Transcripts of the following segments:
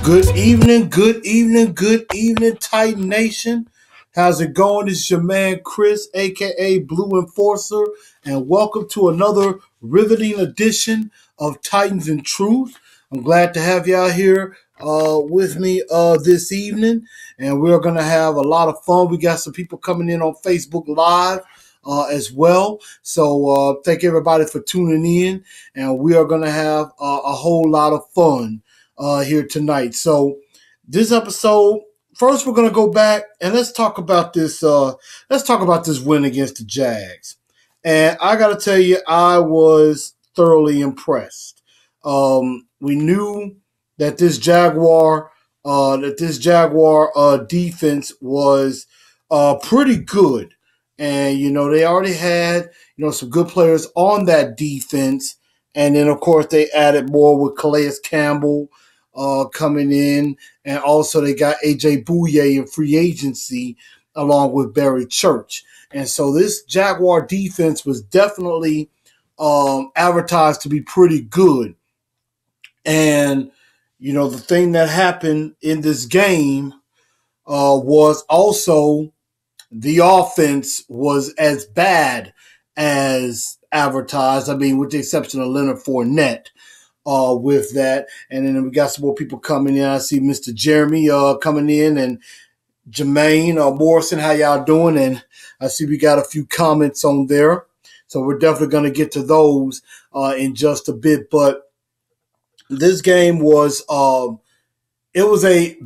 Good evening, Titan Nation. How's it going? This is your man Chris, aka Blue Enforcer, and welcome to another riveting edition of Titans in Truth. I'm glad to have y'all here with me this evening, and we're gonna have a lot of fun. We got some people coming in on Facebook Live as well. So thank everybody for tuning in, and we are gonna have a whole lot of fun here tonight. So this episode, first we're gonna go back and let's talk about this. Let's talk about this win against the Jags. And I gotta tell you, I was thoroughly impressed. We knew that this Jaguar defense was pretty good, and they already had some good players on that defense, and then of course they added more with Calais Campbell coming in, and also they got AJ Bouye in free agency along with Barry Church. And so this Jaguar defense was definitely advertised to be pretty good. And, the thing that happened in this game was also the offense was as bad as advertised. I mean, with the exception of Leonard Fournette. With that. And then we got some more people coming in. I see Mr. Jeremy coming in, and Jermaine Morrison, how y'all doing? And I see we got a few comments on there. So we're definitely going to get to those in just a bit. But this game was it was a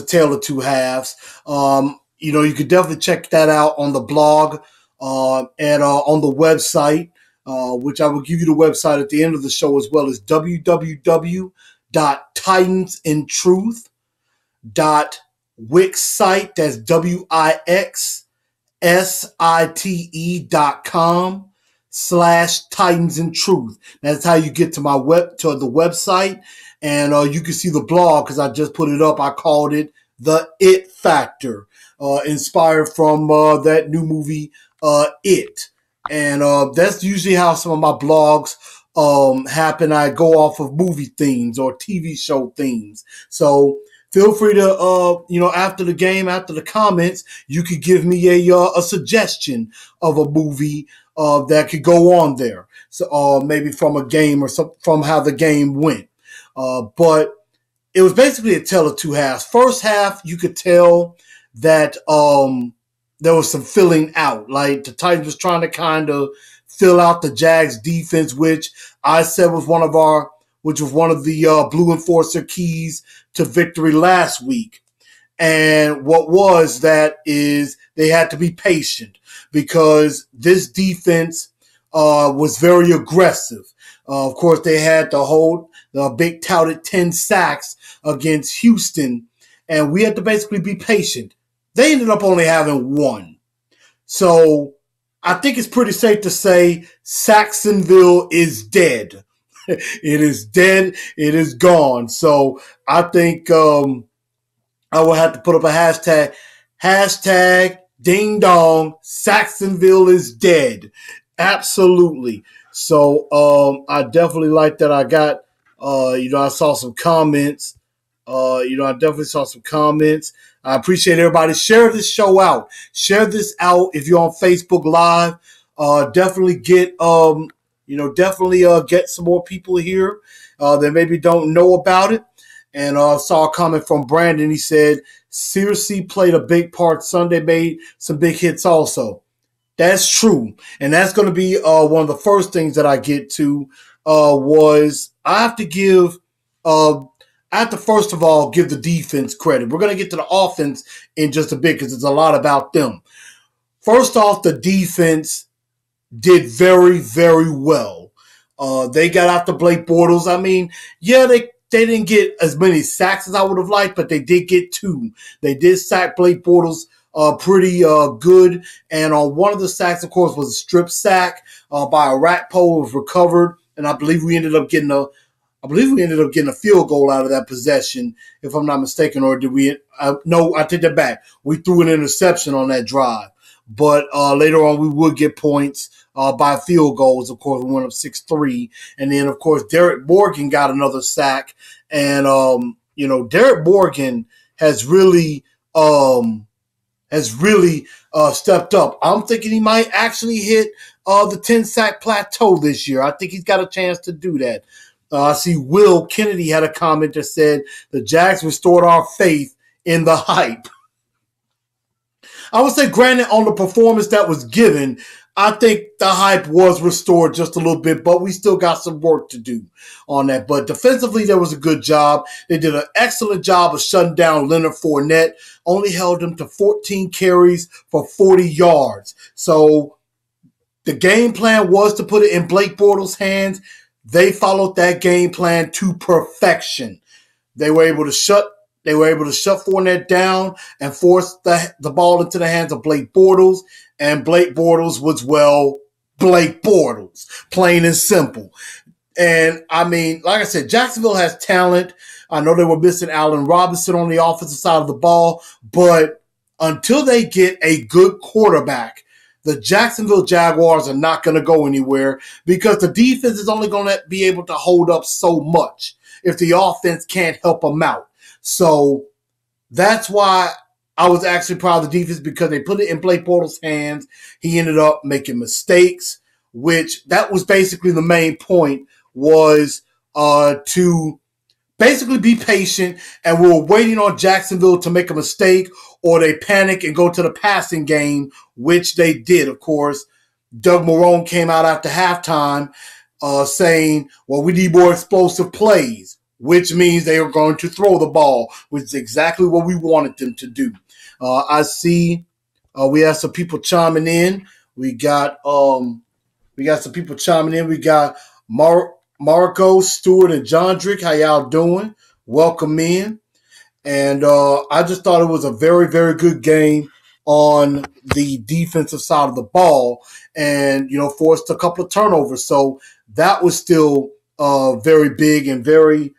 tale of two halves. You could definitely check that out on the blog and on the website. Which I will give you the website at the end of the show, as well as www.titansintruth.wixsite. That's wixsite.com/titansintruth. That's how you get to the website, and you can see the blog because I just put it up. I called it The It Factor, inspired from that new movie, It. And that's usually how some of my blogs happen. I go off of movie themes or TV show themes. So feel free to, after the game, after the comments, you could give me a suggestion of a movie that could go on there. So maybe from a game or from how the game went. But it was basically a tale of two halves. First half, you could tell that there was some filling out. Like the Titans was trying to kind of fill out the Jags defense, which I said was one of the Blue Enforcer keys to victory last week. And what was that is they had to be patient because this defense was very aggressive. Of course, they had to hold the big touted 10 sacks against Houston, and we had to basically be patient. They ended up only having one. So I think it's pretty safe to say Jacksonville is dead. It is dead. It is gone. So I think I will have to put up a hashtag ding dong, Jacksonville is dead. Absolutely. So I definitely like that. I got, I saw some comments. I definitely saw some comments. I appreciate everybody. Share this show out. Share this out if you're on Facebook Live. Definitely get get some more people here that maybe don't know about it. And I saw a comment from Brandon. He said, Searcy played a big part Sunday, made some big hits also. That's true. And that's going to be one of the first things that I get to was I have to first of all give the defense credit. We're going to get to the offense in just a bit because it's a lot about them. First off, the defense did very, very well. They got after Blake Bortles. I mean, yeah, they didn't get as many sacks as I would have liked, but they did get two. They did sack Blake Bortles pretty good. And on one of the sacks, of course, was a strip sack by a rat pole. It was recovered, and I believe we ended up getting a field goal out of that possession, if I'm not mistaken. Or did we? No, I take that back. We threw an interception on that drive. But later on, we would get points by field goals. Of course, we went up 6-3. And then, of course, Derek Morgan got another sack. And, Derek Morgan has really stepped up. I'm thinking he might actually hit the 10-sack plateau this year. I think he's got a chance to do that. I see Will Kennedy had a comment that said the Jags restored our faith in the hype. I would say, granted, on the performance that was given, I think the hype was restored just a little bit, but we still got some work to do on that. But defensively, there was a good job. They did an excellent job of shutting down Leonard Fournette, only held him to 14 carries for 40 yards. So the game plan was to put it in Blake Bortles' hands. They followed that game plan to perfection. They were able to shut Fournette down and force the ball into the hands of Blake Bortles. And Blake Bortles was, Blake Bortles, plain and simple. And, I mean, like I said, Jacksonville has talent. I know they were missing Allen Robinson on the offensive side of the ball. But until they get a good quarterback, the Jacksonville Jaguars are not going to go anywhere because the defense is only going to be able to hold up so much if the offense can't help them out. So that's why I was actually proud of the defense, because they put it in Blake Bortles' hands. He ended up making mistakes, which that was basically the main point, was to basically be patient, and we were waiting on Jacksonville to make a mistake or they panic and go to the passing game, which they did, of course. Doug Marrone came out after halftime saying, well, we need more explosive plays, which means they are going to throw the ball, which is exactly what we wanted them to do. I see we have some people chiming in. We got some people chiming in. We got Marco, Stewart, and Johndrick. How y'all doing? Welcome in. And I just thought it was a very, very good game on the defensive side of the ball, and forced a couple of turnovers. So that was still very big and very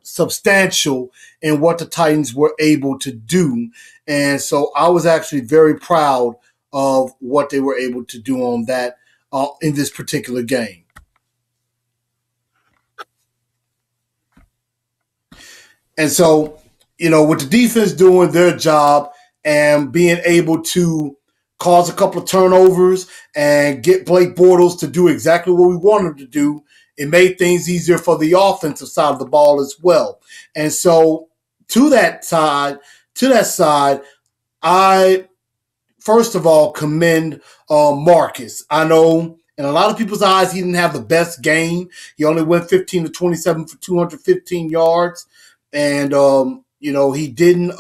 substantial in what the Titans were able to do. And so I was actually very proud of what they were able to do on that in this particular game. And so, with the defense doing their job and being able to cause a couple of turnovers and get Blake Bortles to do exactly what we wanted him to do, it made things easier for the offensive side of the ball as well. And so to that side, I first of all commend Marcus. I know in a lot of people's eyes he didn't have the best game. He only went 15 to 27 for 215 yards. And, he didn't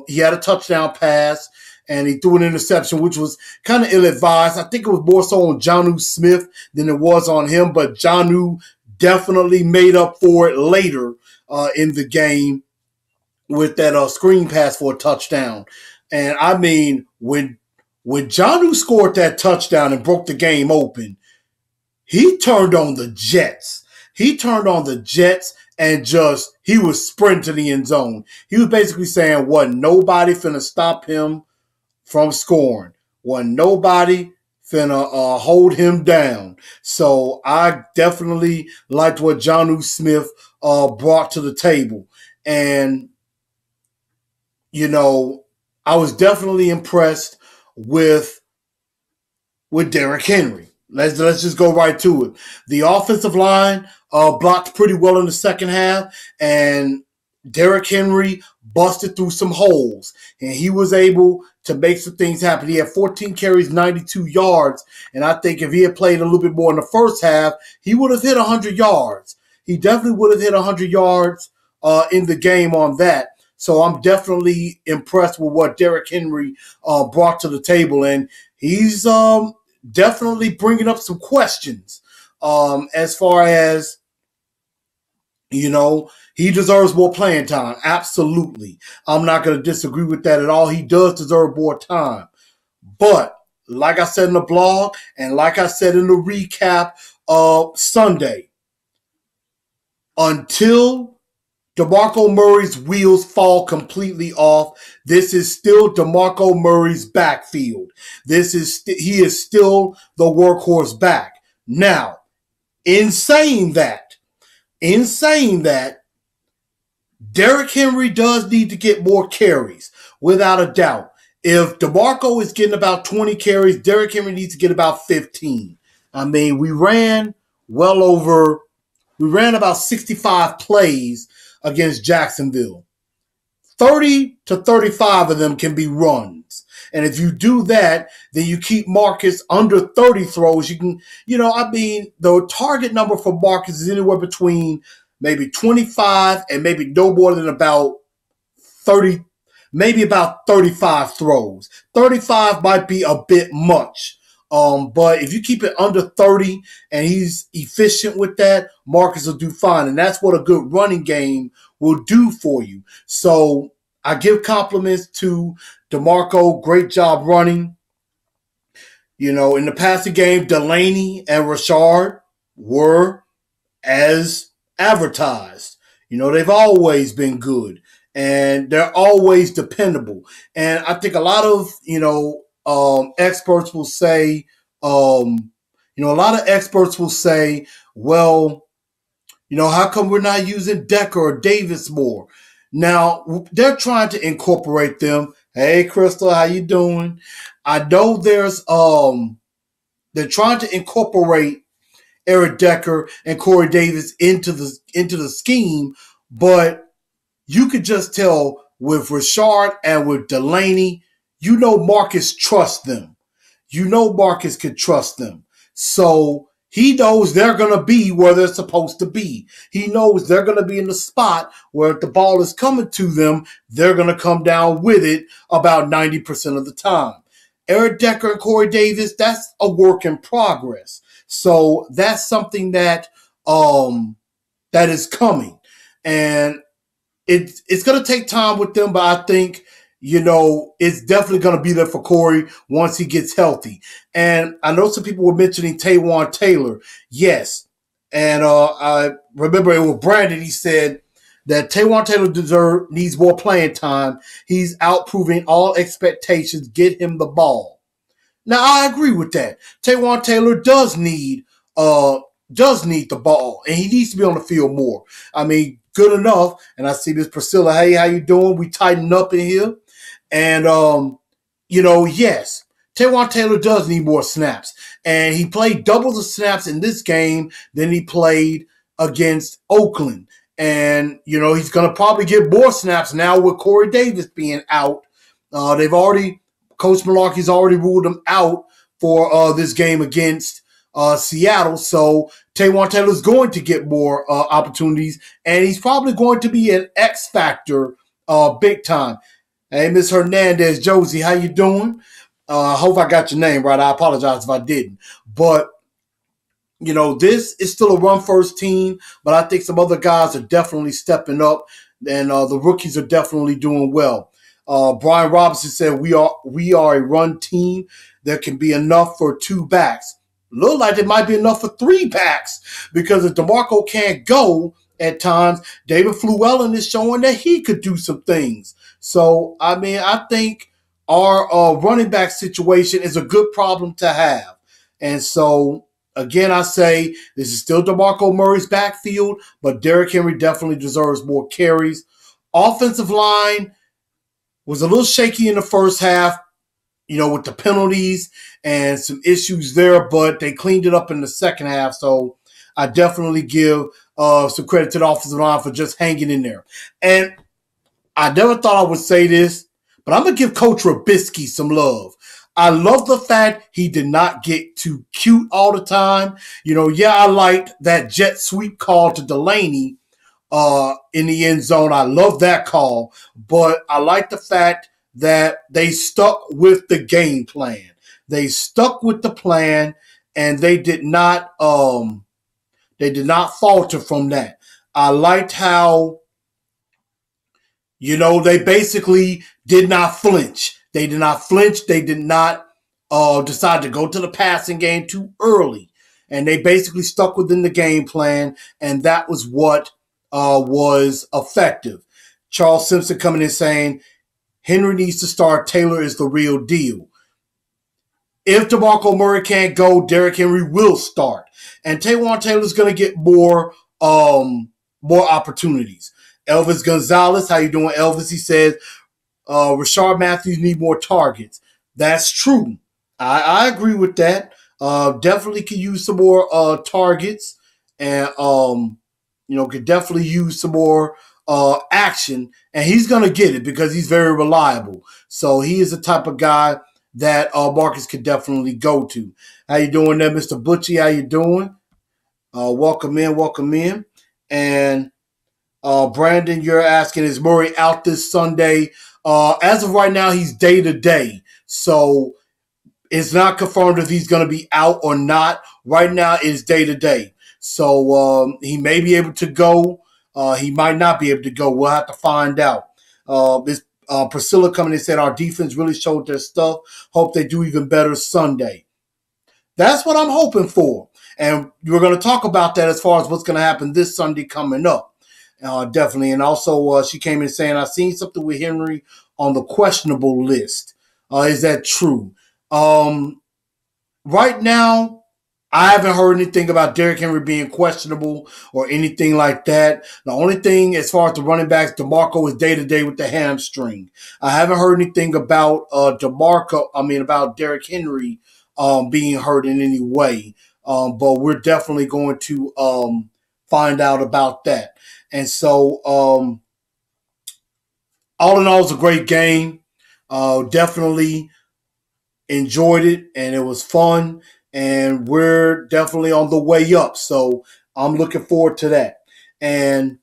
he had a touchdown pass and he threw an interception, which was kind of ill-advised. I think it was more so on Jonnu Smith than it was on him, but Jonnu definitely made up for it later in the game with that screen pass for a touchdown. And, I mean, when Jonnu scored that touchdown and broke the game open, he turned on the Jets. And he was sprinting to the end zone. He was basically saying, wasn't nobody finna stop him from scoring. Wasn't nobody finna hold him down. So I definitely liked what Jonnu Smith brought to the table. And, I was definitely impressed with Derrick Henry. Let's just go right to it. The offensive line blocked pretty well in the second half, and Derrick Henry busted through some holes, and he was able to make some things happen. He had 14 carries, 92 yards, and I think if he had played a little bit more in the first half, he would have hit 100 yards. He definitely would have hit 100 yards in the game on that. So I'm definitely impressed with what Derrick Henry brought to the table, and he's definitely bringing up some questions as far as, he deserves more playing time. Absolutely. I'm not going to disagree with that at all. He does deserve more time. But like I said in the blog and like I said in the recap of Sunday, until DeMarco Murray's wheels fall completely off, this is still DeMarco Murray's backfield. He is still the workhorse back. Now, in saying that, Derrick Henry does need to get more carries, without a doubt. If DeMarco is getting about 20 carries, Derrick Henry needs to get about 15. I mean, we ran about 65 plays against Jacksonville. 30 to 35 of them can be runs. And if you do that, then you keep Marcus under 30 throws. You can, the target number for Marcus is anywhere between maybe 25 and maybe no more than about 30, maybe about 35 throws. 35 might be a bit much. But if you keep it under 30 and he's efficient with that, Marcus will do fine. And that's what a good running game will do for you. So I give compliments to DeMarco. Great job running. In the passing game, Delaney and Rashard were as advertised. They've always been good and they're always dependable. And I think a lot of, experts will say, well, how come we're not using Decker or Davis more? Now, they're trying to incorporate them. Hey, Crystal, how you doing? I know they're trying to incorporate Eric Decker and Corey Davis into the scheme, but you could just tell with Rashard and with Delaney, Marcus trusts them. Marcus can trust them. So he knows they're going to be where they're supposed to be. He knows they're going to be in the spot where if the ball is coming to them, they're going to come down with it about 90% of the time. Eric Decker and Corey Davis, that's a work in progress. So that's something that is coming. And it's going to take time with them, but I think, it's definitely going to be there for Corey once he gets healthy. And I know some people were mentioning Taywan Taylor. Yes. And I remember it was Brandon. He said that Taywan Taylor needs more playing time. He's outproving all expectations. Get him the ball. Now, I agree with that. Taywan Taylor does need the ball, and he needs to be on the field more. I mean, good enough. And I see Miss Priscilla. Hey, how you doing? We tighten up in here. And, yes, Taywan Taylor does need more snaps. And he played double the snaps in this game than he played against Oakland. And, he's going to probably get more snaps now with Corey Davis being out. Coach Malarkey's already ruled him out for this game against Seattle. So Taywan Taylor's going to get more opportunities, and he's probably going to be an X factor big time. Hey, Miss Hernandez, Josie, how you doing? I hope I got your name right. I apologize if I didn't. But, this is still a run-first team, but I think some other guys are definitely stepping up, and the rookies are definitely doing well. Brian Robinson said, we are a run team. There can be enough for 2 backs. Look like there might be enough for 3 backs because if DeMarco can't go at times, David Fluellen is showing that he could do some things. So, I mean, I think our running back situation is a good problem to have. And so, again, I say this is still DeMarco Murray's backfield, but Derrick Henry definitely deserves more carries. Offensive line was a little shaky in the first half, with the penalties and some issues there, but they cleaned it up in the second half. So I definitely give some credit to the offensive line for just hanging in there. And I never thought I would say this, but I'm going to give Coach Trubisky some love. I love the fact he did not get too cute all the time. I liked that jet sweep call to Delaney in the end zone. I love that call, but I like the fact that they stuck with the game plan. They stuck with the plan, and they did not falter from that. I liked how, they basically did not flinch. They did not flinch. They did not decide to go to the passing game too early. And they basically stuck within the game plan, and that was what was effective. Charles Simpson coming in saying, Henry needs to start. Taylor is the real deal. If DeMarco Murray can't go, Derrick Henry will start. And Taywan Taylor's going to get more opportunities. Elvis Gonzalez, how you doing, Elvis? He says, Rashard Matthews need more targets. That's true. I agree with that. Definitely could use some more targets, and could definitely use some more action. And he's gonna get it because he's very reliable. So he is the type of guy that Marcus could definitely go to. How you doing there, Mr. Butchie? How you doing? Welcome in, welcome in. And Brandon, you're asking, is Murray out this Sunday? As of right now, he's day to day. So it's not confirmed if he's going to be out or not. Right now, it's day to day. So he may be able to go. He might not be able to go. We'll have to find out. Priscilla coming in and said, our defense really showed their stuff. Hope they do even better Sunday. That's what I'm hoping for. And we're going to talk about that as far as what's going to happen this Sunday coming up. Definitely. And also, she came in saying, I've seen something with Henry on the questionable list. Is that true? Right now, I haven't heard anything about Derrick Henry being questionable or anything like that. The only thing as far as the running backs, DeMarco is day-to-day with the hamstring. I haven't heard anything about about Derrick Henry being hurt in any way. But we're definitely going to find out about that. And so, all in all, it's a great game. Definitely enjoyed it, and it was fun. And we're definitely on the way up. So I'm looking forward to that. And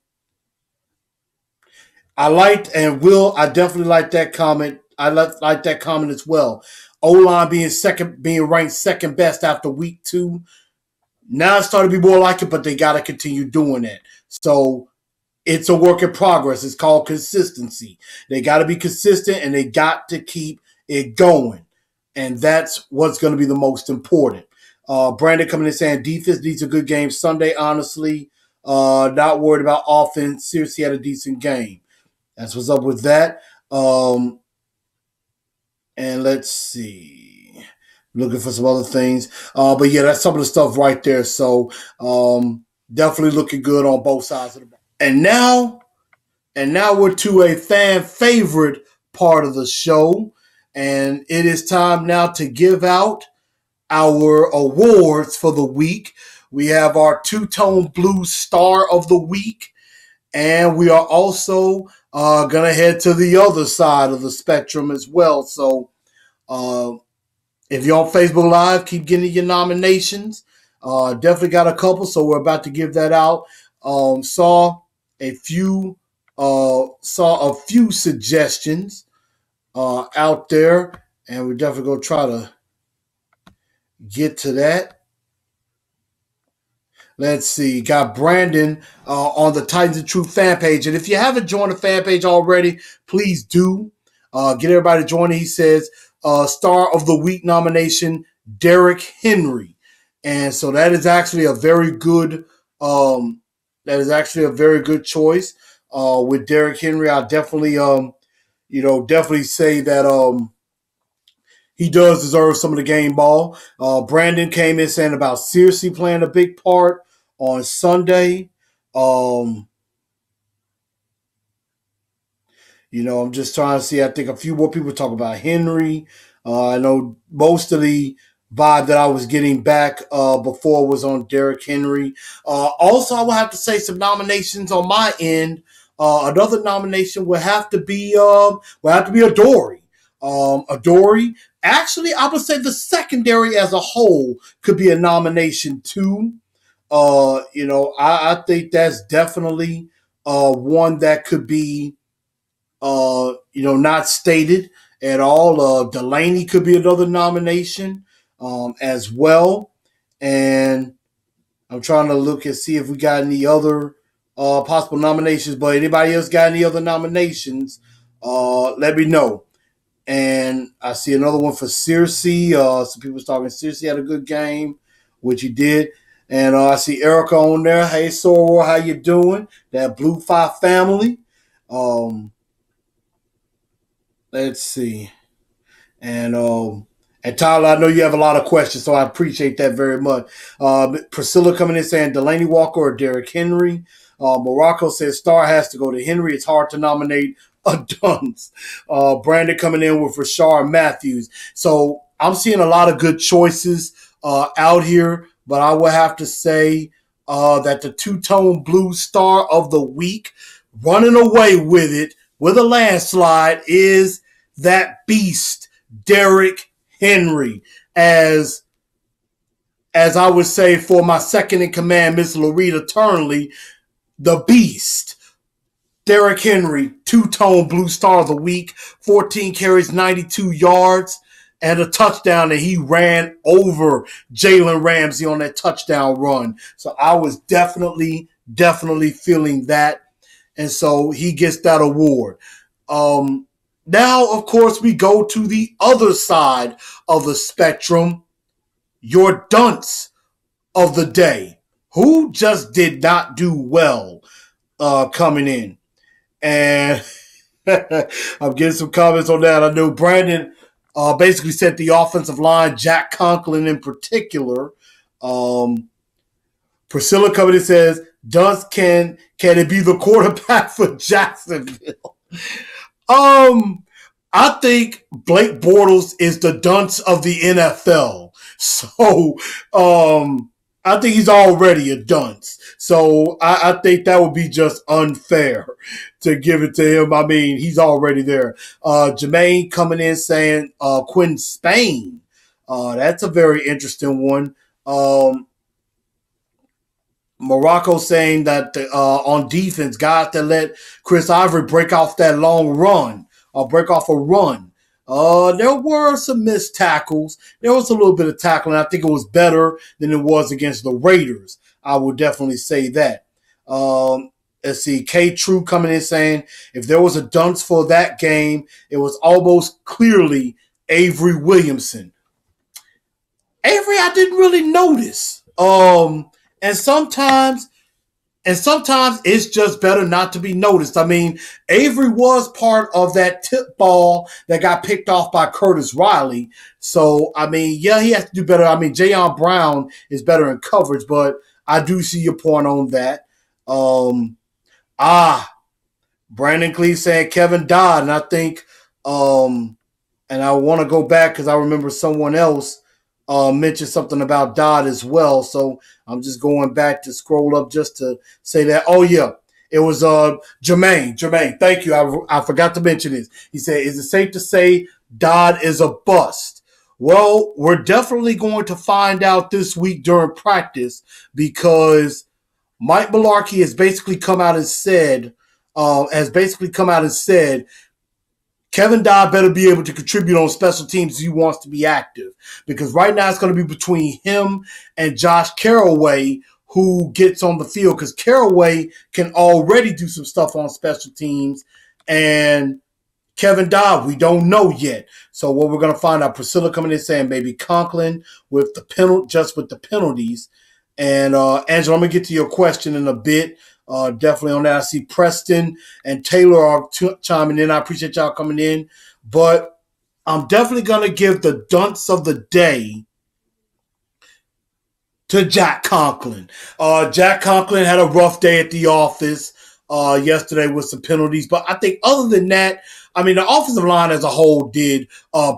I definitely liked that comment. I like that comment as well. O-line being ranked second best after week 2. Now it's starting to be more like it, but they got to continue doing that. So it's a work in progress. It's called consistency. They got to be consistent, and they got to keep it going. And that's what's going to be the most important. Brandon coming in saying defense needs a good game Sunday, honestly. Not worried about offense. Seriously had a decent game. That's what's up with that. And let's see. Looking for some other things. But yeah, that's some of the stuff right there. So definitely looking good on both sides of the ball. And now we're to a fan favorite part of the show. And it is time now to give out our awards for the week. We have our Two-Tone Blue Star of the Week. And we are also going to head to the other side of the spectrum as well. So if you're on Facebook Live, keep getting your nominations. Definitely got a couple, so we're about to give that out. Saw a few suggestions out there, and we're definitely going to try to get to that. Let's see. Got Brandon on the Titans and Truth fan page. And if you haven't joined the fan page already, please do. Get everybody joining. He says, Star of the Week nomination, Derrick Henry. And so that is actually a very good choice. With Derrick Henry, I definitely definitely say that he does deserve some of the game ball. Brandon came in saying about seriously playing a big part on Sunday. I'm just trying to see. I think a few more people talk about Henry. I know most of the vibe that I was getting back before was on Derrick Henry. Also, I will have to say some nominations on my end. Another nomination would have to be Adoree. Adoree. Actually, I would say the secondary as a whole could be a nomination too. I think that's definitely one that could be not stated at all. Delaney could be another nomination as well. And I'm trying to look and see if we got any other possible nominations. But anybody else got any other nominations, let me know. And I see another one for Searcy. Some people talking Searcy had a good game, which he did. And I see Erica on there. Hey, Soror, how you doing? That Blue 5 family. Let's see. And Tyler, I know you have a lot of questions, so I appreciate that very much. Priscilla coming in saying Delaney Walker or Derrick Henry. Morocco says Star has to go to Henry. It's hard to nominate a Dunce. Brandon coming in with Rashard Matthews. So I'm seeing a lot of good choices out here, but I would have to say that the two-tone blue star of the week, running away with it with a landslide, is that beast, Derrick Henry. As I would say for my second in command, Miss Loretta Turnley, the beast. Derrick Henry, two-tone blue star of the week, 14 carries, 92 yards, and a touchdown that he ran over Jalen Ramsey on that touchdown run. So I was definitely feeling that. And so he gets that award. Now, of course, we go to the other side of the spectrum, your dunce of the day, who just did not do well coming in. And I'm getting some comments on that. I know Brandon basically said the offensive line, Jack Conklin in particular. Priscilla coming in says, Dunce, can it be the quarterback for Jacksonville? I think Blake Bortles is the dunce of the NFL. So, I think he's already a dunce. So I think that would be just unfair to give it to him. I mean, he's already there. Jermaine coming in saying Quinn Spain. That's a very interesting one. Morocco saying that on defense, guys that let Chris Ivory break off that long run or break off a run. There were some missed tackles. There was a little bit of tackling. I think it was better than it was against the Raiders. I would definitely say that. Let's see. K True coming in saying if there was a dunce for that game, it was almost clearly Avery Williamson. Avery, I didn't really notice. And sometimes it's just better not to be noticed. I mean, Avery was part of that tip ball that got picked off by Curtis Riley. So, I mean, yeah, he has to do better. I mean, Jayon Brown is better in coverage, but I do see your point on that. Brandon Clee saying Kevin Dodd, and I think, and I want to go back because I remember someone else mentioned something about Dodd as well. So I'm just going back to scroll up just to say that. Oh, yeah. It was Jermaine. Jermaine, thank you. I forgot to mention this. He said, is it safe to say Dodd is a bust? Well, we're definitely going to find out this week during practice because Mike Mularkey has basically come out and said, Kevin Dodd better be able to contribute on special teams if he wants to be active. Because right now it's going to be between him and Josh Caraway who gets on the field. Because Caraway can already do some stuff on special teams. And Kevin Dodd, we don't know yet. So what we're going to find out, Priscilla coming in saying maybe Conklin with the penalties. And Angela, I'm going to get to your question in a bit. Definitely on that. I see Preston and Taylor are chiming in. I appreciate y'all coming in. But I'm definitely going to give the dunce of the day to Jack Conklin. Jack Conklin had a rough day at the office yesterday with some penalties. But I think other than that, I mean, the offensive line as a whole did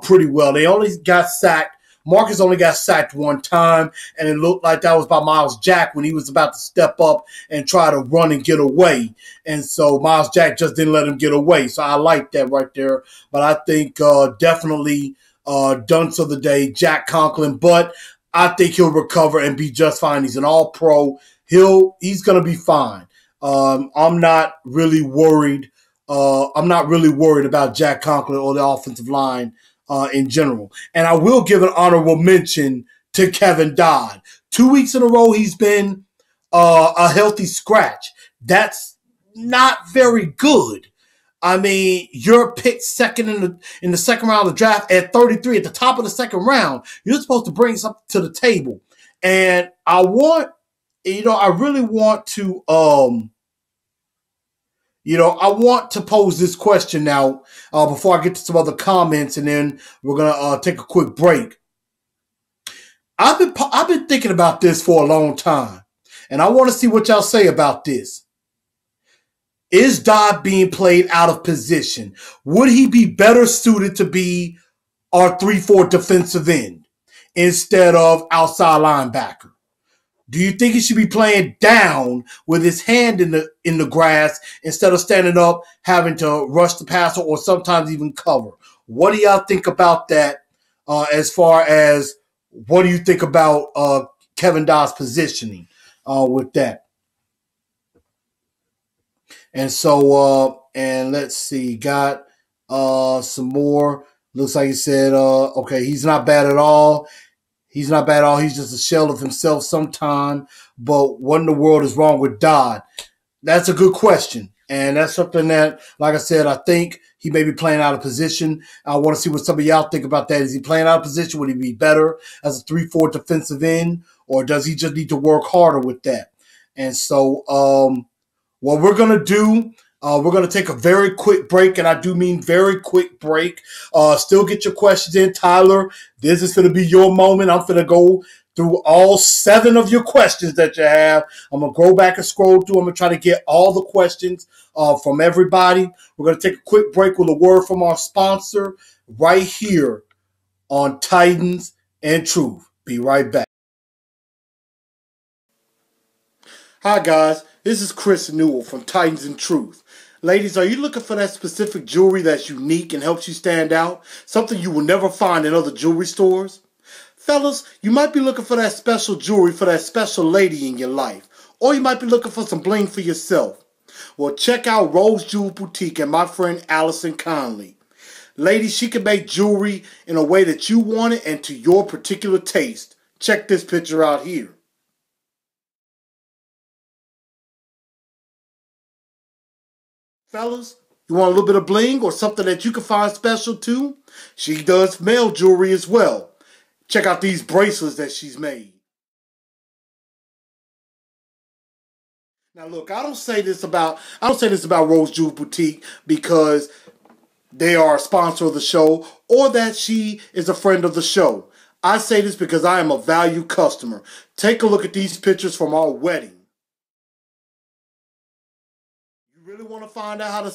pretty well. They only got sacked. Marcus only got sacked one time, and it looked like that was by Miles Jack when he was about to step up and try to run and get away. And so Miles Jack just didn't let him get away. So I like that right there. But I think definitely dunce of the day, Jack Conklin. But I think he'll recover and be just fine. He's an all-pro. He's going to be fine. I'm not really worried. I'm not really worried about Jack Conklin or the offensive line in general. And I will give an honorable mention to Kevin Dodd. 2 weeks in a row, he's been a healthy scratch. That's not very good. I mean, you're picked second in the second round of the draft at 33 at the top of the second round. You're supposed to bring something to the table. And I really want to I want to pose this question now before I get to some other comments, and then we're gonna take a quick break. I've been thinking about this for a long time, and I want to see what y'all say about this. Is Dodd being played out of position? Would he be better suited to be our 3-4 defensive end instead of outside linebacker? Do you think he should be playing down with his hand in the grass instead of standing up, having to rush the passer or sometimes even cover? What do y'all think about that? As far as what do you think about Kevin Dodd's positioning with that? And so, and let's see, got some more. Looks like he said, okay, he's not bad at all. He's not bad at all. He's just a shell of himself sometime. But what in the world is wrong with Dodd? That's a good question. And that's something that, like I said, I think he may be playing out of position. I want to see what some of y'all think about that. Is he playing out of position? Would he be better as a 3-4 defensive end? Or does he just need to work harder with that? And so what we're going to do, we're going to take a very quick break, and I do mean very quick break. Still get your questions in, Tyler. This is going to be your moment. I'm going to go through all 7 of your questions that you have. I'm going to go back and scroll through. I'm going to try to get all the questions from everybody. We're going to take a quick break with a word from our sponsor right here on Titans and Truth. Be right back. Hi, guys. This is Chris Newell from Titans and Truth. Ladies, are you looking for that specific jewelry that's unique and helps you stand out? Something you will never find in other jewelry stores? Fellas, you might be looking for that special jewelry for that special lady in your life. Or you might be looking for some bling for yourself. Well, check out Rose Jewel Boutique and my friend Allison Conley. Ladies, she can make jewelry in a way that you want it and to your particular taste. Check this picture out here. Fellas, you want a little bit of bling or something that you can find special too? She does male jewelry as well. Check out these bracelets that she's made. Now look, I don't say this about Rose Jewel Boutique because they are a sponsor of the show or that she is a friend of the show. I say this because I am a valued customer. Take a look at these pictures from our wedding. Really want to find out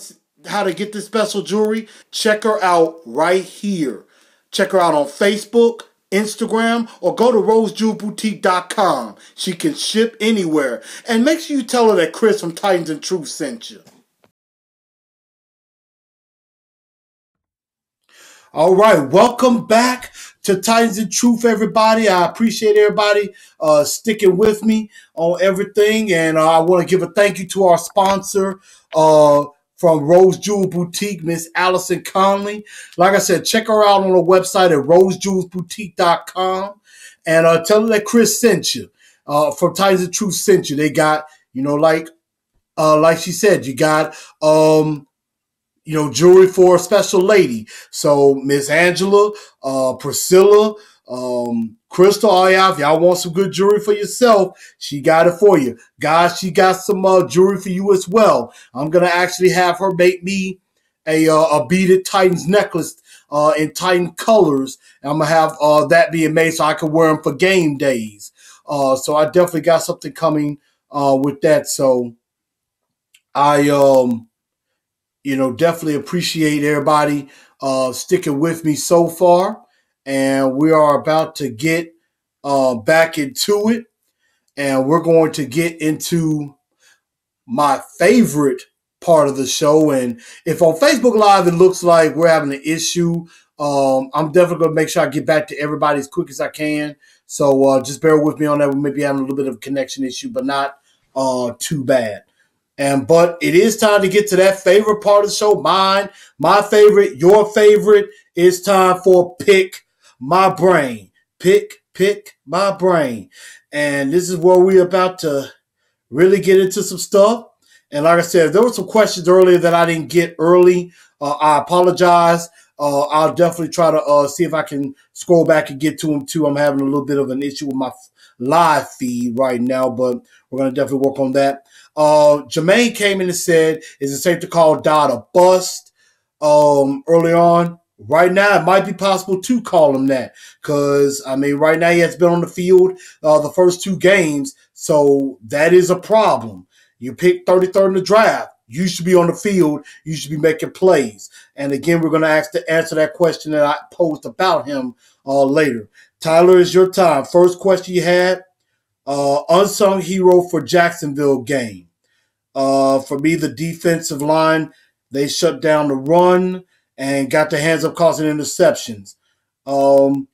how to get this special jewelry? Check her out right here. Check her out on Facebook, Instagram, or go to rosejewelboutique.com. She can ship anywhere. And make sure you tell her that Chris from Titans and Truth sent you. All right, welcome back to Titans and Truth, everybody. I appreciate everybody sticking with me on everything. And I want to give a thank you to our sponsor from Rose Jewel Boutique, Miss Allison Conley. Like I said, check her out on the website at rosejewelboutique.com. And tell her that Chris sent you, from Titans and Truth sent you. They got, like she said, you got jewelry for a special lady. So Miss Angela, Priscilla, Crystal, all y'all, if y'all want some good jewelry for yourself, she got it for you. Guys, she got some jewelry for you as well. I'm going to actually have her make me a beaded Titans necklace in Titan colors. And I'm going to have that being made so I can wear them for game days. So I definitely got something coming with that. So I definitely appreciate everybody sticking with me so far. And we are about to get back into it. And we're going to get into my favorite part of the show. And if on Facebook Live it looks like we're having an issue, I'm definitely going to make sure I get back to everybody as quick as I can. So just bear with me on that. We may be having a little bit of a connection issue, but not too bad. But it is time to get to that favorite part of the show. Mine, my favorite, your favorite. It's time for Pick My Brain. Pick My Brain. And this is where we're about to really get into some stuff. And like I said, there were some questions earlier that I didn't get early. I apologize. I'll definitely try to see if I can scroll back and get to them too. I'm having a little bit of an issue with my live feed right now, but we're going to definitely work on that. Jermaine came in and said, is it safe to call Dodd a bust early on? Right now, it might be possible to call him that because, right now he has been on the field the first 2 games, so that is a problem. You picked 33rd in the draft. You should be on the field. You should be making plays. And again, we're going to answer that question that I posed about him later. Tyler, it's your time. First question you had, unsung hero for Jacksonville game. For me, the defensive line, they shut down the run and got their hands up causing interceptions. I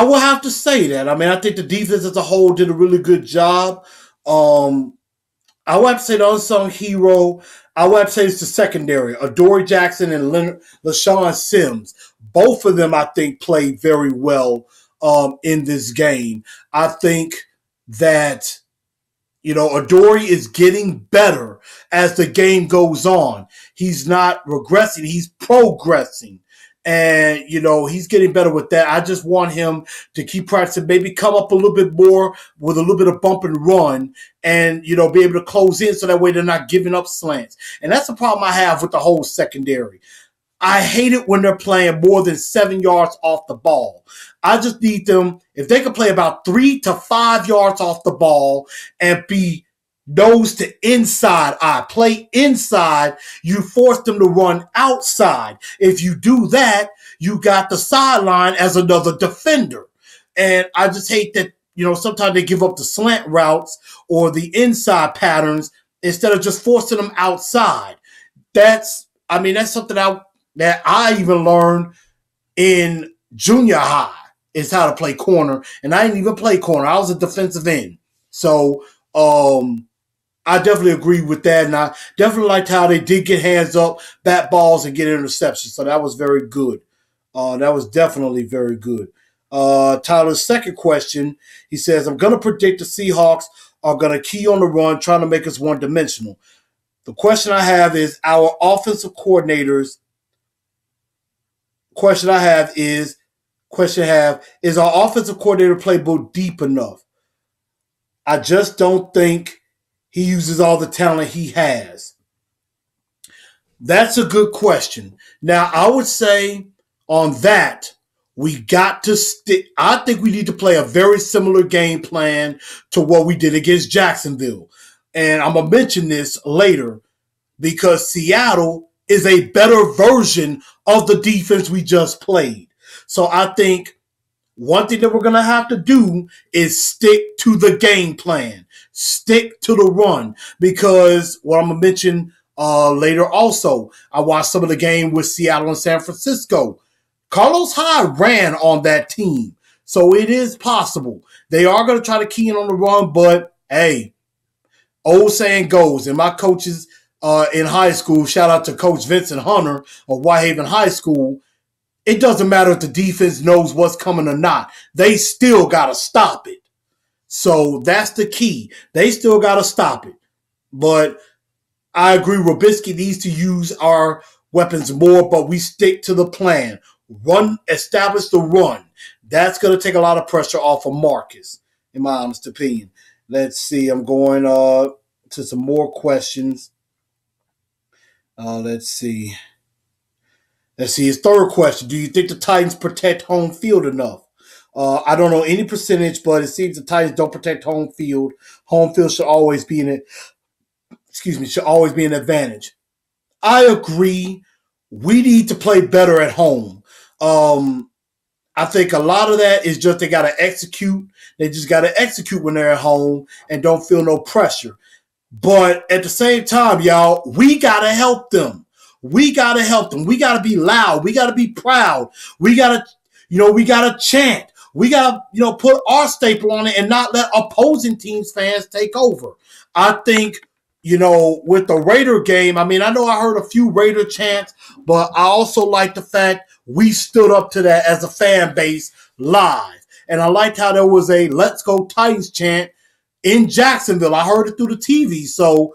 will have to say that. I mean, I think the defense as a whole did a really good job. I would have to say the unsung hero, I would have to say it's the secondary. Adoree Jackson and LaShawn Sims. Both of them, I think, played very well in this game. I think that, Adoree is getting better as the game goes on. He's not regressing. He's progressing. And, he's getting better with that. I just want him to keep practicing, maybe come up a little bit more with a little bit of bump and run and, be able to close in so that way they're not giving up slants. And that's the problem I have with the whole secondary. I hate it when they're playing more than 7 yards off the ball. I just need them, if they can play about 3 to 5 yards off the ball and be nose to inside eye. Play inside, you force them to run outside. If you do that, you got the sideline as another defender. And I just hate that, sometimes they give up the slant routes or the inside patterns instead of just forcing them outside. That's something that I even learned in junior high is how to play corner. And I didn't even play corner. I was a defensive end. So, I definitely agree with that, and I definitely liked how they did get hands up, bat balls, and get interceptions. So that was very good. That was definitely very good. Tyler's second question, he says, I'm going to predict the Seahawks are going to key on the run, trying to make us one-dimensional. The question I have is our offensive coordinators. Is our offensive coordinator playbook deep enough? I just don't think he uses all the talent he has. That's a good question. Now, I would say on that, we got to stick. I think we need to play a very similar game plan to what we did against Jacksonville. And I'm going to mention this later because Seattle is a better version of the defense we just played. So I think one thing that we're going to have to do is stick to the game plan. Stick to the run because what I'm going to mention later also, I watched some of the game with Seattle and San Francisco. Carlos Hyde ran on that team. So it is possible. They are going to try to key in on the run, but hey, old saying goes, and my coaches in high school, shout out to Coach Vincent Hunter of Whitehaven High School, it doesn't matter if the defense knows what's coming or not. They still got to stop it. So that's the key. They still got to stop it. But I agree, Robisky needs to use our weapons more, but we stick to the plan. Establish the run. That's going to take a lot of pressure off of Marcus, in my honest opinion. Let's see. I'm going to some more questions. Let's see. His third question. Do you think the Titans protect home field enough? I don't know any percentage, but it seems the Titans don't protect home field. Home field should always be an advantage. I agree. We need to play better at home. I think a lot of that is just they got to execute. They just got to execute when they're at home and don't feel no pressure. But at the same time, y'all, we got to help them. We got to help them. We got to be loud. We got to be proud. We got to chant. We got to, put our staple on it and not let opposing teams' fans take over. I think, with the Raider game, I know I heard a few Raider chants, but I also like the fact we stood up to that as a fan base live. And I liked how there was a Let's Go Titans chant in Jacksonville. I heard it through the TV. So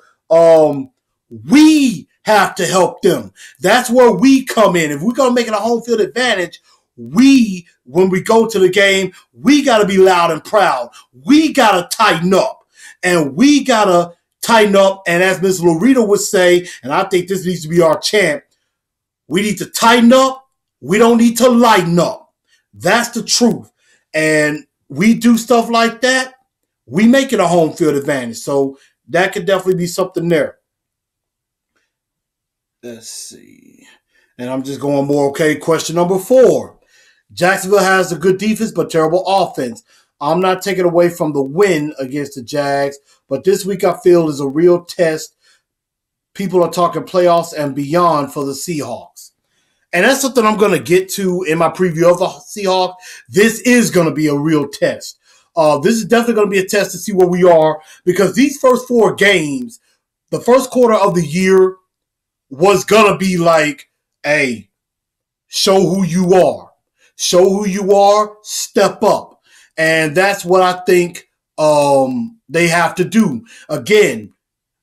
we have to help them. That's where we come in. If we're going to make it a home field advantage, when we go to the game, we got to be loud and proud. We got to tighten up. And we got to tighten up. And as Ms. Loretta would say, and I think this needs to be our chant, we need to tighten up. We don't need to lighten up. That's the truth. And we do stuff like that, we make it a home field advantage. So that could definitely be something there. Let's see. And I'm just going more. Okay, question number 4. Jacksonville has a good defense but terrible offense. I'm not taking away from the win against the Jags, but this week I feel is a real test. People are talking playoffs and beyond for the Seahawks. And that's something I'm going to get to in my preview of the Seahawks. This is going to be a real test. This is definitely going to be a test to see where we are, because these first 4 games, the first quarter of the year was going to be like, hey, show who you are. Show who you are, step up. And that's what I think they have to do. Again,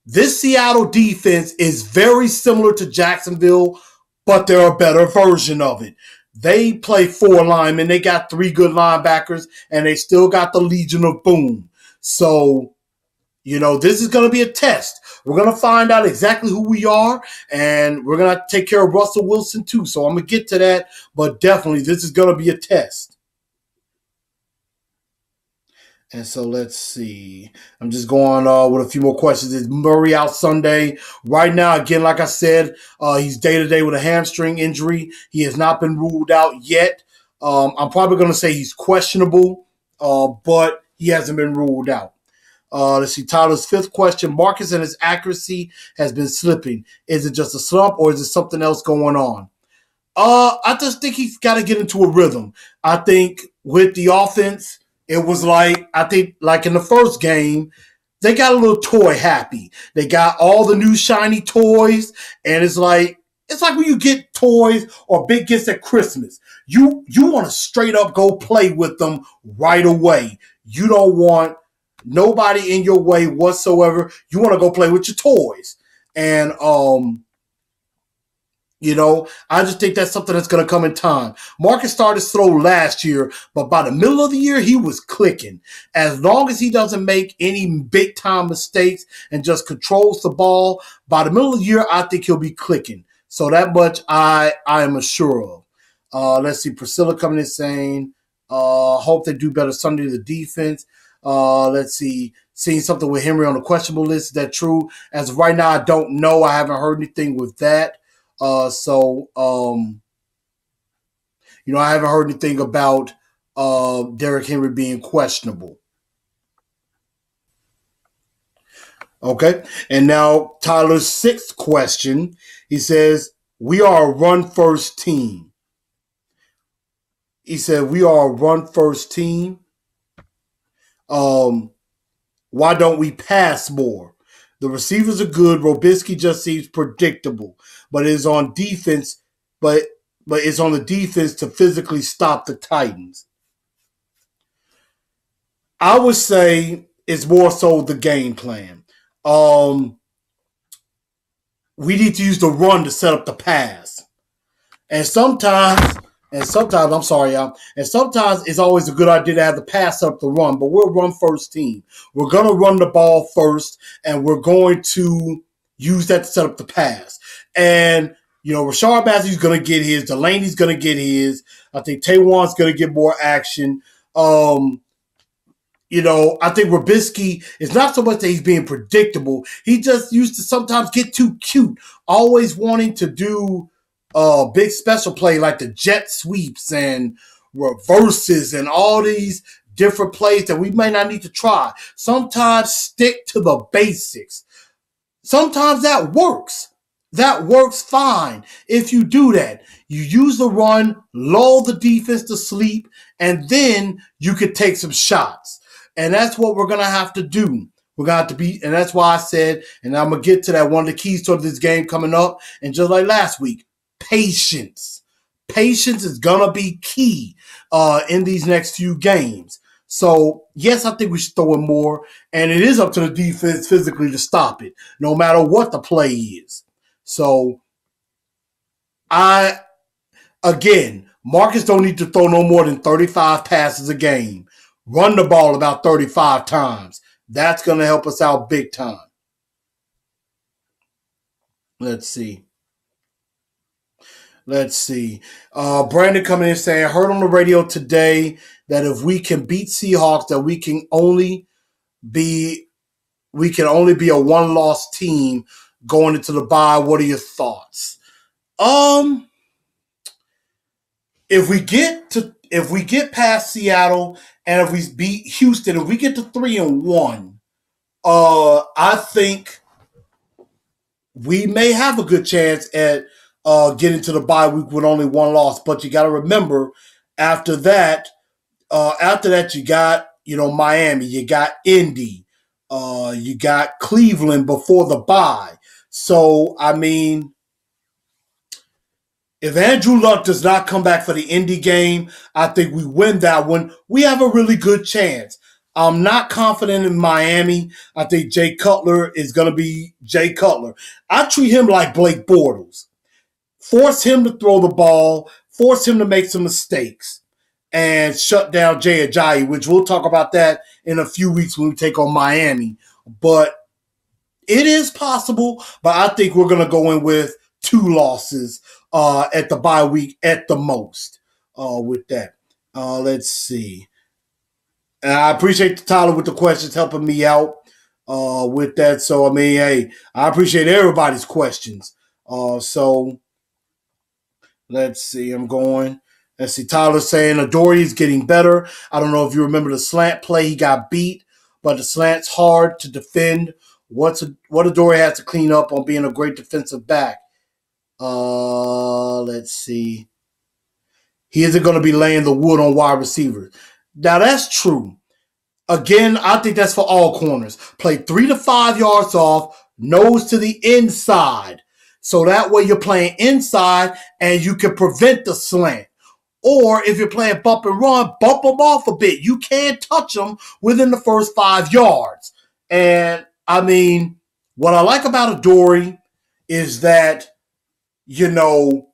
this Seattle defense is very similar to Jacksonville, but they're a better version of it. They play 4 linemen. They got 3 good linebackers, and they still got the Legion of Boom. So, this is going to be a test. We're going to find out exactly who we are, and we're going to take care of Russell Wilson too. So I'm going to get to that, but definitely this is going to be a test. And so let's see. I'm just going with a few more questions. Is Murray out Sunday? Right now, again, like I said, he's day-to-day with a hamstring injury. He has not been ruled out yet. I'm probably going to say he's questionable, but he hasn't been ruled out. Let's see. Tyler's 5th question. Marcus and his accuracy has been slipping. Is it just a slump, or is it something else going on? I just think he's got to get into a rhythm. I think with the offense, it was like in the first game, they got a little toy happy. They got all the new shiny toys, and it's like when you get toys or big gifts at Christmas. You want to straight up go play with them right away. You don't want nobody in your way whatsoever. You want to go play with your toys. And I just think that's something that's going to come in time. Marcus started slow last year, but by the middle of the year, he was clicking. As long as he doesn't make any big-time mistakes and just controls the ball, by the middle of the year, I think he'll be clicking. So that much I am assured of. Let's see. Priscilla coming in saying, hope they do better Sunday to the defense. Let's see. Seeing something with Henry on the questionable list. Is that true? As of right now, I don't know. I haven't heard anything with that. I haven't heard anything about Derrick Henry being questionable. Okay. And now Tyler's 6th question. He says, we are a run-first team. He said, we are a run-first team. Why don't we pass more? The receivers are good. Robisky just seems predictable, but it's on defense. But it's on the defense to physically stop the Titans. I would say it's more so the game plan. We need to use the run to set up the pass, and sometimes I'm sorry, y'all. And sometimes it's always a good idea to have the pass up the run, but we're a run-first team. We're going to run the ball first, and we're going to use that to set up the pass. And, Rashard Matthews going to get his. Delaney's going to get his. I think Taywan's going to get more action. I think Robisky is not so much that he's being predictable. He just used to sometimes get too cute, always wanting to do big special play like the jet sweeps and reverses and all these different plays that we may not need to try. Sometimes stick to the basics. Sometimes that works. That works fine if you do that. You use the run, lull the defense to sleep, and then you could take some shots. And that's what we're going to have to do. We're going to have to be, and that's why I said, and I'm going to get to that, one of the keys to this game coming up, and just like last week, patience. Patience is going to be key in these next few games. So, yes, I think we should throw in more, and it is up to the defense physically to stop it, no matter what the play is. So, Marcus don't need to throw no more than 35 passes a game. Run the ball about 35 times. That's going to help us out big time. Let's see. Brandon coming in saying, I heard on the radio today that if we can beat Seahawks, that we can only be we can only be a one-loss team going into the bye. What are your thoughts? If we get past Seattle and if we beat Houston, if we get to 3-1, I think we may have a good chance at getting to the bye week with only one loss. But you got to remember, after that, you got Miami, you got Indy, you got Cleveland before the bye. So I mean, if Andrew Luck does not come back for the Indy game, I think we win that one. We have a really good chance. I'm not confident in Miami. I think Jay Cutler is going to be Jay Cutler. I treat him like Blake Bortles. Force him to throw the ball, force him to make some mistakes, and shut down Jay Ajayi, which we'll talk about that in a few weeks when we take on Miami. But it is possible, but I think we're going to go in with 2 losses at the bye week at the most with that. Let's see. And I appreciate Tyler with the questions, helping me out with that. So, I mean, hey, I appreciate everybody's questions. So, let's see. Let's see. Tyler's saying Adoree is getting better. I don't know if you remember the slant play. He got beat, but the slant's hard to defend. What Adoree has to clean up on being a great defensive back. Let's see. He isn't going to be laying the wood on wide receivers. Now, that's true. Again, I think that's for all corners. Play 3 to 5 yards off, nose to the inside. So that way you're playing inside and you can prevent the slant. Or if you're playing bump and run, bump them off a bit. You can't touch them within the first 5 yards. And, I mean, what I like about Adoree is that, even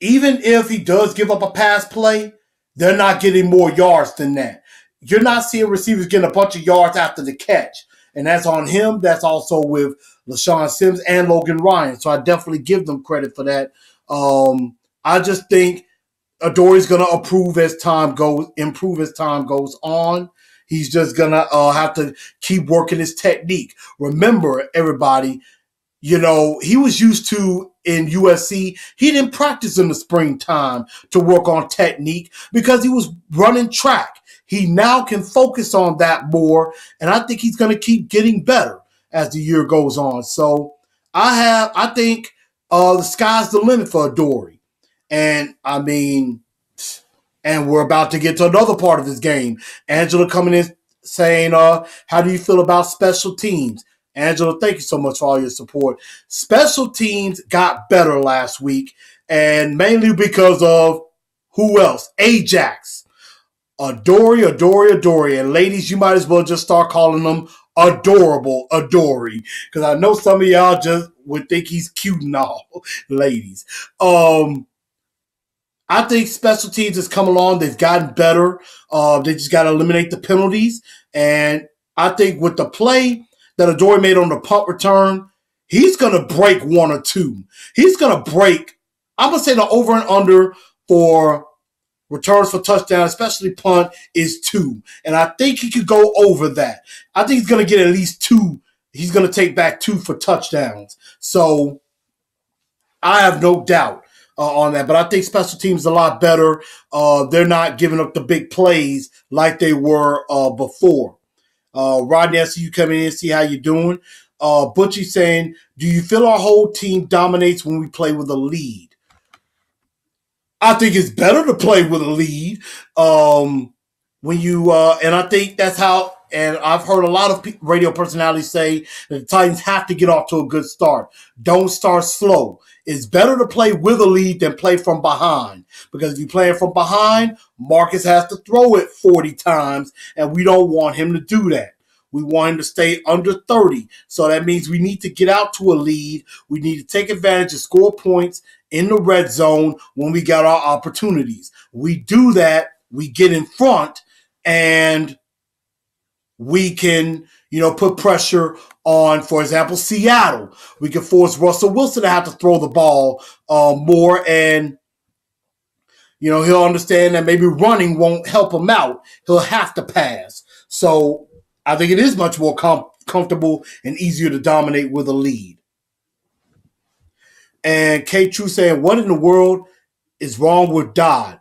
if he does give up a pass play, they're not getting more yards than that. You're not seeing receivers getting a bunch of yards after the catch. And that's on him. That's also with LaShawn Sims and Logan Ryan. So I definitely give them credit for that. I just think Adoree's going to improve as time goes on. He's just going to have to keep working his technique. Remember, everybody, he was used to in USC. He didn't practice in the springtime to work on technique because he was running track. He now can focus on that more, and I think he's going to keep getting better as the year goes on. So I think the sky's the limit for Adoree. And I mean, and we're about to get to another part of this game. Angela coming in saying, how do you feel about special teams? Angela, thank you so much for all your support. Special teams got better last week, and mainly because of who else? Ajax. Adoree. And ladies, you might as well just start calling them adorable Adoree, because I know some of y'all just would think he's cute and all, ladies. I think special teams has come along. They've gotten better. They just got to eliminate the penalties. And I think with the play that Adoree made on the punt return, he's going to break 1 or 2. He's going to break, I'm going to say the over and under for returns for touchdown, especially punt, is 2. And I think he could go over that. I think he's going to get at least 2. He's going to take back 2 for touchdowns. So I have no doubt on that. But I think special teams is a lot better. They're not giving up the big plays like they were before. Rodney, I see you coming in, see how you're doing. Butchie saying, do you feel our whole team dominates when we play with a lead? I think it's better to play with a lead. And I think that's how, and I've heard a lot of radio personalities say that the Titans have to get off to a good start. Don't start slow. It's better to play with a lead than play from behind. Because if you're playing from behind, Marcus has to throw it 40 times, and we don't want him to do that. We want him to stay under 30. So that means we need to get out to a lead. We need to take advantage and score points in the red zone when we got our opportunities. We do that, we get in front, and we can, put pressure on, for example, Seattle. We can force Russell Wilson to have to throw the ball more, and he'll understand that maybe running won't help him out. He'll have to pass. So I think it is much more comfortable and easier to dominate with a lead. And K True saying, what in the world is wrong with Dodd?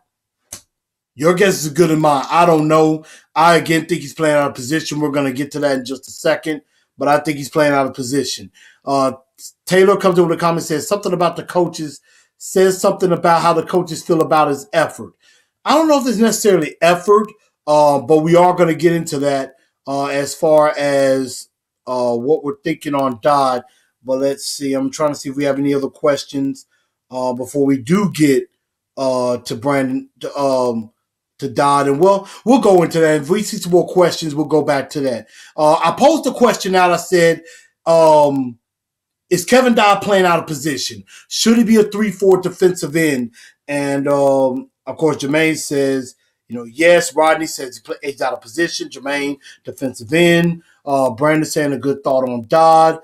Your guess is as good as mine. I don't know. I again think he's playing out of position. We're going to get to that in just a second, but I think he's playing out of position. Taylor comes in with a comment, says something about the coaches, says something about how the coaches feel about his effort. I don't know if it's necessarily effort, but we are going to get into that as far as what we're thinking on Dodd. But let's see. I'm trying to see if we have any other questions before we do get to Brandon to Dodd. And we'll go into that. If we see some more questions, we'll go back to that. I posed a question out. I said, is Kevin Dodd playing out of position? Should he be a 3-4 defensive end? And of course, Jermaine says, yes. Rodney says he's out of position. Jermaine, defensive end. Brandon saying a good thought on Dodd.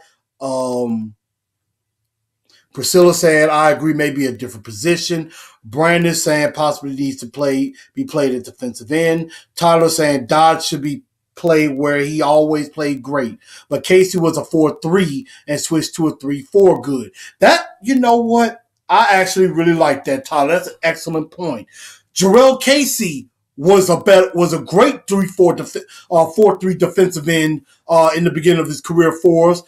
Priscilla saying, I agree, maybe a different position. Brandon saying possibly needs to be played at defensive end. Tyler saying Dodd should be played where he always played great. But Casey was a 4-3 and switched to a 3-4 good. That, you know what? I actually really like that, Tyler. That's an excellent point. Jarrell Casey was a great 4-3 defensive end in the beginning of his career for us.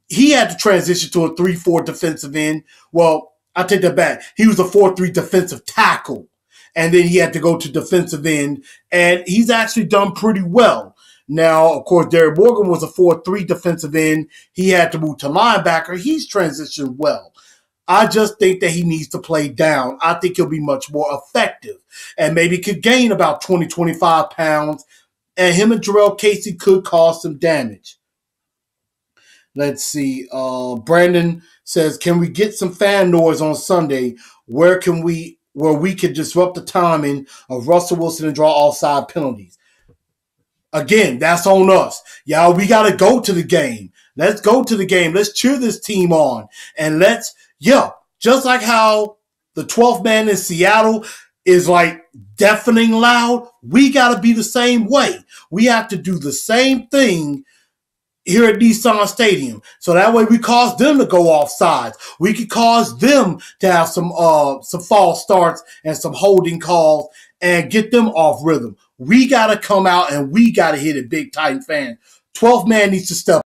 He had to transition to a 3-4 defensive end. Well, I take that back. He was a 4-3 defensive tackle, and then he had to go to defensive end, and he's actually done pretty well. Now, of course, Derek Morgan was a 4-3 defensive end. He had to move to linebacker. He's transitioned well. I just think that he needs to play down. I think he'll be much more effective and maybe could gain about 20, 25 pounds, and him and Jarrell Casey could cause some damage. Let's see. Brandon says, can we get some fan noise on Sunday? Where we could disrupt the timing of Russell Wilson and draw offside penalties? Again, that's on us. Y'all, we got to go to the game. Let's go to the game. Let's cheer this team on. And just like how the 12th man in Seattle is like deafening loud, we got to be the same way. We have to do the same thing here at Nissan Stadium. So that way we cause them to go off sides. We could cause them to have some false starts and some holding calls and get them off rhythm. We got to come out and we got to hit it, big Titan fan. 12th man needs to step